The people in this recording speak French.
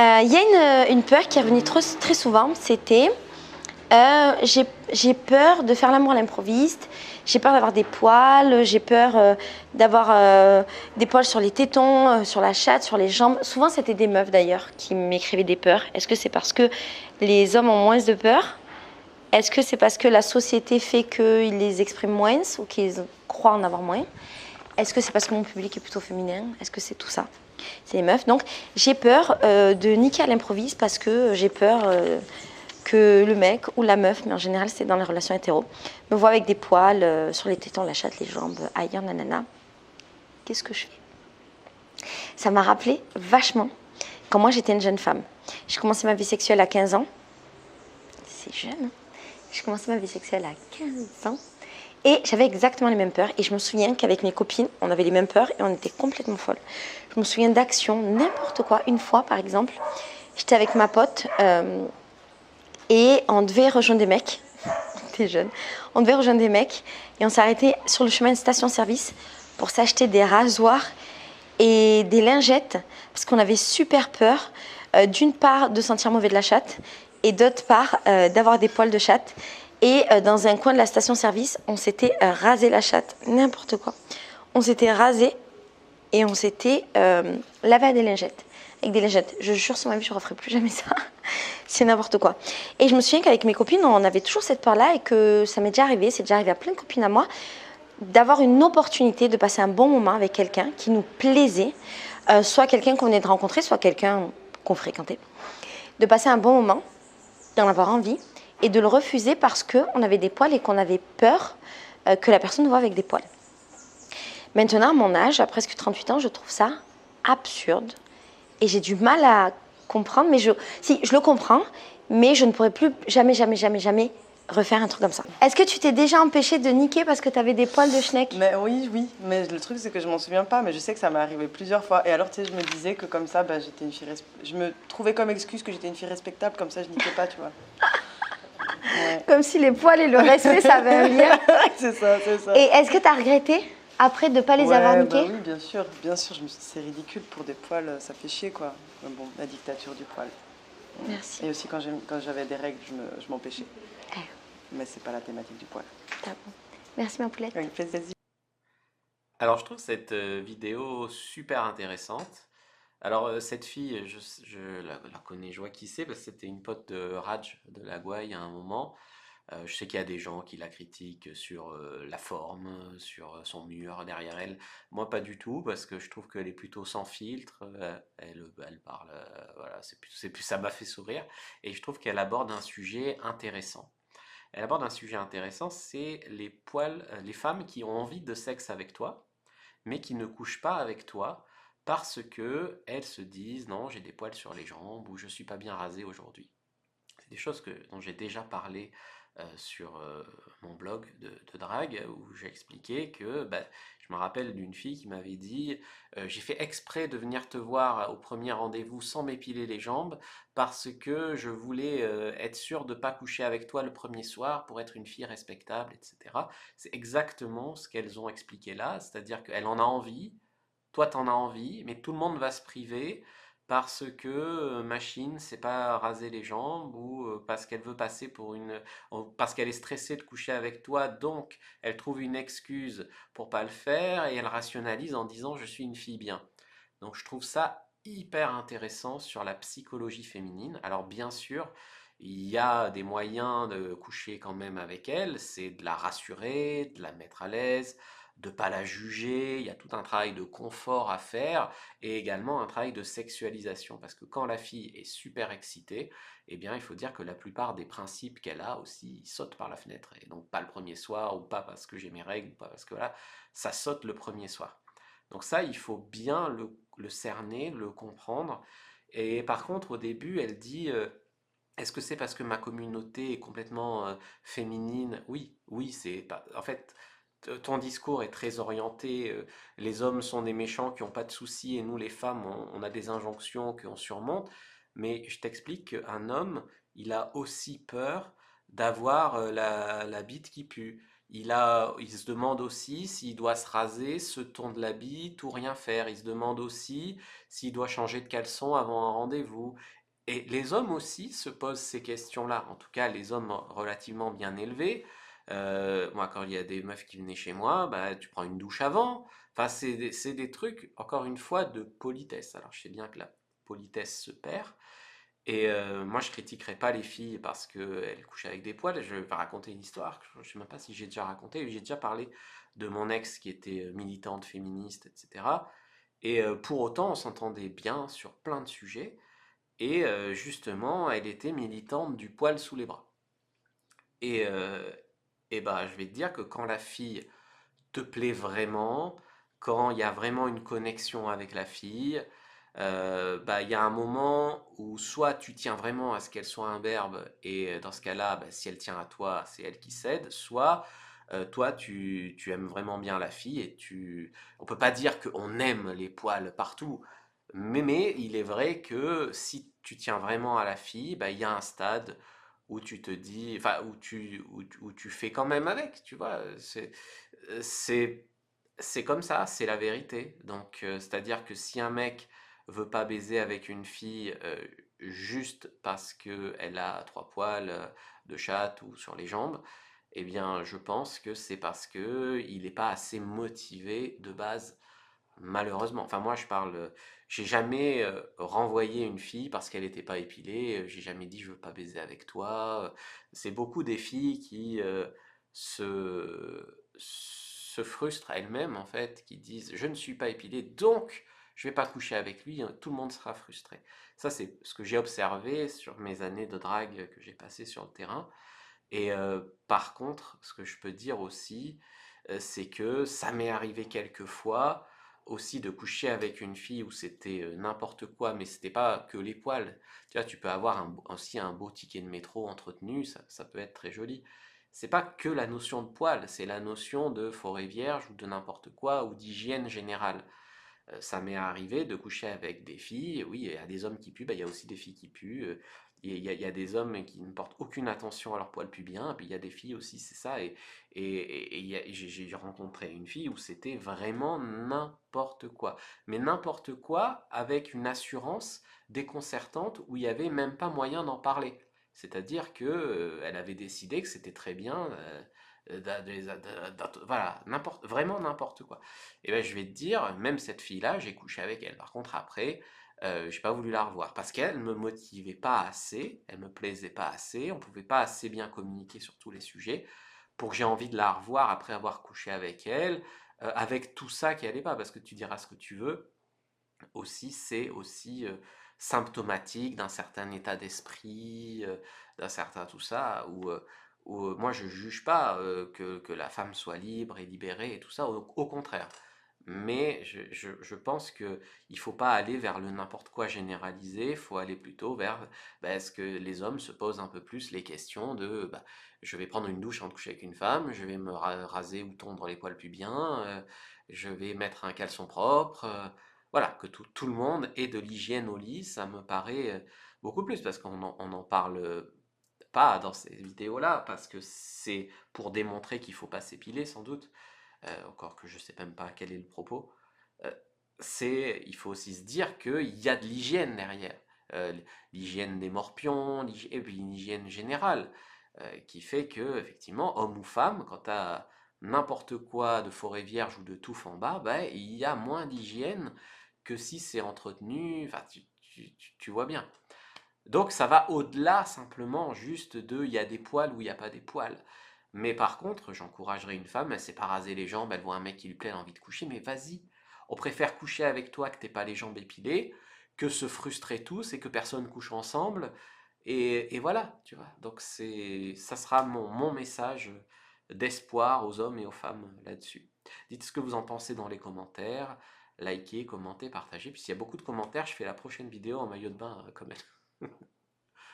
Il y a une peur qui est revenue très souvent, c'était j'ai peur de faire l'amour à l'improviste, j'ai peur d'avoir des poils, j'ai peur d'avoir des poils sur les tétons, sur la chatte, sur les jambes. Souvent, c'était des meufs d'ailleurs qui m'écrivaient des peurs. Est-ce que c'est parce que les hommes ont moins de peur? Est-ce que c'est parce que la société fait qu'ils les expriment moins ou qu'ils croient en avoir moins? Est-ce que c'est parce que mon public est plutôt féminin? Est-ce que c'est tout ça? C'est les meufs. Donc, j'ai peur de niquer à l'improviste parce que j'ai peur que le mec ou la meuf, mais en général, c'est dans les relations hétéro, me voit avec des poils sur les tétons, la chatte, les jambes, ailleurs, nanana. Qu'est-ce que je fais? Ça m'a rappelé vachement quand moi, j'étais une jeune femme. J'ai commencé ma vie sexuelle à 15 ans. C'est jeune, hein? J'ai commencé ma vie sexuelle à 15 ans. Et j'avais exactement les mêmes peurs. Et je me souviens qu'avec mes copines, on avait les mêmes peurs et on était complètement folles. Je me souviens d'actions, n'importe quoi. Une fois, par exemple, j'étais avec ma pote et on devait rejoindre des mecs. On était jeunes. On devait rejoindre des mecs et on s'est arrêté sur le chemin de station-service pour s'acheter des rasoirs et des lingettes parce qu'on avait super peur, d'une part, de sentir mauvais de la chatte et d'autre part, d'avoir des poils de chatte. Et dans un coin de la station-service, on s'était rasé la chatte, n'importe quoi. On s'était rasé et on s'était lavé à des lingettes, avec des lingettes. Je jure sur ma vie, je ne referai plus jamais ça. C'est n'importe quoi. Et je me souviens qu'avec mes copines, on avait toujours cette peur-là et que ça m'est déjà arrivé, c'est déjà arrivé à plein de copines à moi, d'avoir une opportunité de passer un bon moment avec quelqu'un qui nous plaisait, soit quelqu'un qu'on venait de rencontrer, soit quelqu'un qu'on fréquentait. De passer un bon moment, d'en avoir envie, et de le refuser parce qu'on avait des poils et qu'on avait peur que la personne nous voie avec des poils. Maintenant, à mon âge, à presque 38 ans, je trouve ça absurde et j'ai du mal à comprendre, mais je le comprends, mais je ne pourrais plus jamais refaire un truc comme ça. Est-ce que tu t'es déjà empêché de niquer parce que tu avais des poils de schneck? Mais oui, mais le truc c'est que je m'en souviens pas, mais je sais que ça m'est arrivé plusieurs fois. Et alors tu sais, je me disais que comme ça, bah, j'étais une fille je me trouvais comme excuse que j'étais une fille respectable, comme ça je niquais pas, tu vois. Ouais. Comme si les poils et le respect, ça avait un lien. C'est ça, c'est ça. Et est-ce que tu as regretté après de ne pas les avoir niqués? Oui, bien sûr, je me suis dit, c'est ridicule pour des poils, ça fait chier quoi. Mais bon, la dictature du poil. Merci. Et aussi quand j'avais des règles, je m'empêchais. Mais c'est pas la thématique du poil. Ah bon. Merci ma poulette. Avec plaisir. Alors, je trouve cette vidéo super intéressante. Alors, cette fille, je la connais, je vois qui c'est, parce que c'était une pote de Raj de la Gouaille à un moment. Je sais qu'il y a des gens qui la critiquent sur la forme, sur son mur derrière elle. Moi, pas du tout, parce que je trouve qu'elle est plutôt sans filtre. Elle parle, voilà, ça m'a fait sourire. Et je trouve qu'elle aborde un sujet intéressant. Elle aborde un sujet intéressant, c'est les poils, les femmes qui ont envie de sexe avec toi, mais qui ne couchent pas avec toi parce que elles se disent non, j'ai des poils sur les jambes ou je suis pas bien rasé aujourd'hui. C'est des choses dont j'ai déjà parlé sur mon blog de drague où j'ai expliqué que bah, je me rappelle d'une fille qui m'avait dit j'ai fait exprès de venir te voir au premier rendez-vous sans m'épiler les jambes parce que je voulais être sûre de ne pas coucher avec toi le premier soir pour être une fille respectable, etc. C'est exactement ce qu'elles ont expliqué là, c'est-à-dire qu'elle en a envie, toi t'en as envie, mais tout le monde va se priver parce que machine sait pas raser les jambes ou parce qu'elle veut passer pour parce qu'elle est stressée de coucher avec toi, donc elle trouve une excuse pour pas le faire et elle rationalise en disant je suis une fille bien. Donc je trouve ça hyper intéressant sur la psychologie féminine. Alors bien sûr, il y a des moyens de coucher quand même avec elle, c'est de la rassurer, de la mettre à l'aise, de pas la juger, il y a tout un travail de confort à faire et également un travail de sexualisation parce que quand la fille est super excitée, eh bien il faut dire que la plupart des principes qu'elle a aussi sautent par la fenêtre et donc pas le premier soir ou pas parce que j'ai mes règles ou pas parce que voilà, ça saute le premier soir. Donc ça, il faut bien le cerner, le comprendre. Et par contre, au début, elle dit, est-ce que c'est parce que ma communauté est complètement féminine? Oui, oui, c'est pas. En fait, ton discours est très orienté. Les hommes sont des méchants qui n'ont pas de soucis et nous, les femmes, on a des injonctions qu'on surmonte. Mais je t'explique qu'un homme, il a aussi peur d'avoir la bite qui pue. il se demande aussi s'il doit se raser, se tondre l'habit, tout rien faire. Il se demande aussi s'il doit changer de caleçon avant un rendez-vous. Et les hommes aussi se posent ces questions-là. En tout cas, les hommes relativement bien élevés. Moi, quand il y a des meufs qui venaient chez moi, bah, tu prends une douche avant. Enfin, c'est des trucs, encore une fois, de politesse. Alors, je sais bien que la politesse se perd. Et moi, je critiquerai pas les filles parce qu'elles couchent avec des poils. Je vais raconter une histoire. Je ne sais même pas si j'ai déjà raconté. J'ai déjà parlé de mon ex qui était militante féministe, etc. Et pour autant, on s'entendait bien sur plein de sujets. Et justement, elle était militante du poil sous les bras. Et, bah, je vais te dire que quand la fille te plaît vraiment, quand il y a vraiment une connexion avec la fille, bah, il y a un moment où soit tu tiens vraiment à ce qu'elle soit un verbe, et dans ce cas-là, bah, si elle tient à toi, c'est elle qui cède, soit toi, tu aimes vraiment bien la fille, et on peut pas dire qu'on aime les poils partout, mais il est vrai que si tu tiens vraiment à la fille, bah, il y a un stade où tu te dis, enfin, où tu fais quand même avec, tu vois, c'est, c'est comme ça, c'est la vérité. Donc, c'est-à-dire que si un mec veut pas baiser avec une fille juste parce que elle a trois poils de chatte ou sur les jambes, eh bien, je pense que c'est parce que il n'est pas assez motivé de base, malheureusement. Enfin, moi, je parle, j'ai jamais renvoyé une fille parce qu'elle n'était pas épilée. J'ai jamais dit je veux pas baiser avec toi. C'est beaucoup des filles qui se frustrent elles-mêmes en fait, qui disent je ne suis pas épilée, donc je vais pas coucher avec lui. Tout le monde sera frustré. Ça, c'est ce que j'ai observé sur mes années de drague que j'ai passées sur le terrain. Et par contre, ce que je peux dire aussi, c'est que ça m'est arrivé quelques fois aussi de coucher avec une fille où c'était n'importe quoi, mais c'était pas que les poils. Tu vois, tu peux avoir aussi un beau ticket de métro entretenu, ça peut être très joli. C'est pas que la notion de poils, c'est la notion de forêt vierge ou de n'importe quoi ou d'hygiène générale. Ça m'est arrivé de coucher avec des filles. Oui, il y a des hommes qui puent, bah, il y a aussi des filles qui puent. Il y a des hommes qui ne portent aucune attention à leur poil pubien, puis il y a des filles aussi, c'est ça. J'ai rencontré une fille où c'était vraiment n'importe quoi. Mais n'importe quoi avec une assurance déconcertante où il n'y avait même pas moyen d'en parler. C'est-à-dire que elle avait décidé que c'était très bien. Voilà, vraiment n'importe quoi. Et ben, je vais te dire, même cette fille-là, j'ai couché avec elle. Par contre, après, j'ai pas voulu la revoir parce qu'elle me motivait pas assez, elle me plaisait pas assez, on pouvait pas assez bien communiquer sur tous les sujets pour que j'ai envie de la revoir après avoir couché avec elle, avec tout ça qui allait pas. Parce que tu diras ce que tu veux, aussi, c'est aussi symptomatique d'un certain état d'esprit, d'un certain tout ça, où moi je juge pas que la femme soit libre et libérée et tout ça, au contraire. Mais je pense que il faut pas aller vers le n'importe quoi généralisé, il faut aller plutôt vers bah, est-ce que les hommes se posent un peu plus les questions de bah, je vais prendre une douche avant de coucher avec une femme, je vais me raser ou tondre les poils pubiens, je vais mettre un caleçon propre, voilà, que tout le monde ait de l'hygiène au lit, ça me paraît beaucoup plus parce on en parle pas dans ces vidéos-là, parce que c'est pour démontrer qu'il faut pas s'épiler sans doute, encore que je sais même pas quel est le propos. Euh, il faut aussi se dire qu'il y a de l'hygiène derrière. Euh, L'hygiène des morpions, et puis une hygiène générale, qui fait que, effectivement, homme ou femme, quand tu as n'importe quoi de forêt vierge ou de touffe en bas, bah, il y a moins d'hygiène que si c'est entretenu, enfin, tu vois bien. Donc ça va au-delà simplement juste de il y a des poils ou il n'y a pas des poils. Mais par contre, j'encouragerais une femme, elle s'est pas rasé les jambes, elle voit un mec qui lui plaît, elle a envie de coucher, mais vas-y. On préfère coucher avec toi que t'aies pas les jambes épilées, que se frustrer tous et que personne couche ensemble. Et voilà, tu vois. Donc ça sera mon message d'espoir aux hommes et aux femmes là-dessus. Dites ce que vous en pensez dans les commentaires, likez, commentez, partagez. Puis s'il y a beaucoup de commentaires, je fais la prochaine vidéo en maillot de bain comme elle.